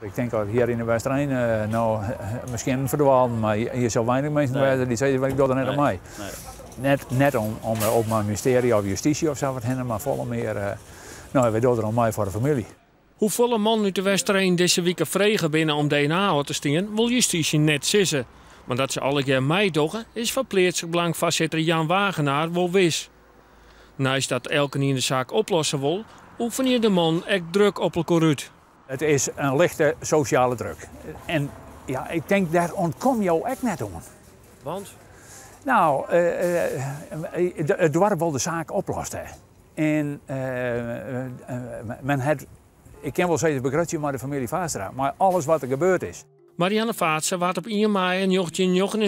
Ik denk dat hier in de Westerijn misschien verdwalen, maar hier zal weinig mensen weten die zeggen, ik doe er net aan mij. Net om het Openbaar Ministerie of Justitie of zo wat hen, maar volle meer, we doen er aan mij voor de familie. Hoeveel man uit de Westerijn deze week vregen binnen om DNA te stingen, wil justitie net sissen. Maar dat ze alle keer mij doggen, is van pleegbelangenvoorzitter Jan Wagenaar wel wis. Naast dat elke in de zaak oplossen wil, oefen je de man echt druk op elkaar uit. Het is een lichte sociale druk. En ja, ik denk, daar ontkom je ook net om. Want? Nou, het dorp wil de zaak oplossen. En ik ken wel steeds begrutje maar de familie Vaarstra, maar alles wat er gebeurd is. Marianne Vaartse werd op 1 mei een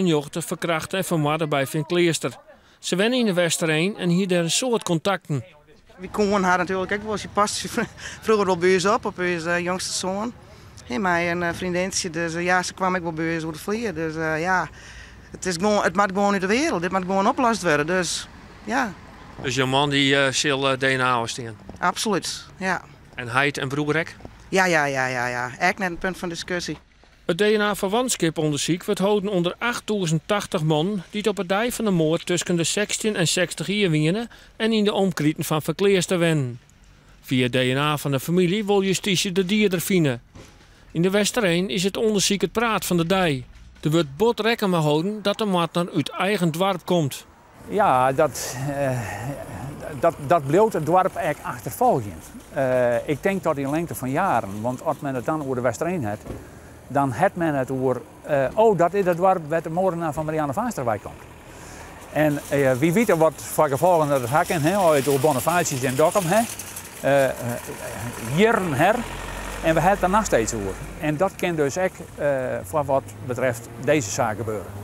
jochtje verkracht en vermoord bij Vinkleerster. Ze wennen in de Westerijn en hier een soort contacten. We komen haar natuurlijk ook wel. Ze past vroeger wel bij ons op onze jongste zoon. En mij een vriendinnetje, dus ze kwam ook wel bij ons over de vliegen. Dus het moet gewoon uit de wereld, dit moet gewoon opgelost worden. Dus ja. Dus je man die zal DNA stingen? Absoluut, ja. En Heid en broerrek? Ja. Echt net een punt van discussie. Het DNA-verwantschap-onderzoek wordt houden onder 8080 man die op het dij van de moord tussen de 16 en 60 jaar winnen en in de omkrieten van Verkleerster wennen. Via DNA van de familie wil justitie de dierder vinden. In de Westerijn is het onderzoek het praat van de dij. Er wordt bot rekken maar houden dat de moordenaar uit eigen dorp komt. Ja, dat bleef het dorp echt achtervolgend. Ik denk dat in lengte van jaren, want als men het dan over de Westerijn heeft, dan heeft men het over, dat is het dorp waar de moordenaar van Marianne Vaarstra bij komt. En wie weet wat voor gevolgen dat het hakken, uit de Bonifatius en Dokkum, jaren her. En we hebben het er nog steeds over. En dat kan dus ook voor wat betreft deze zaak gebeuren.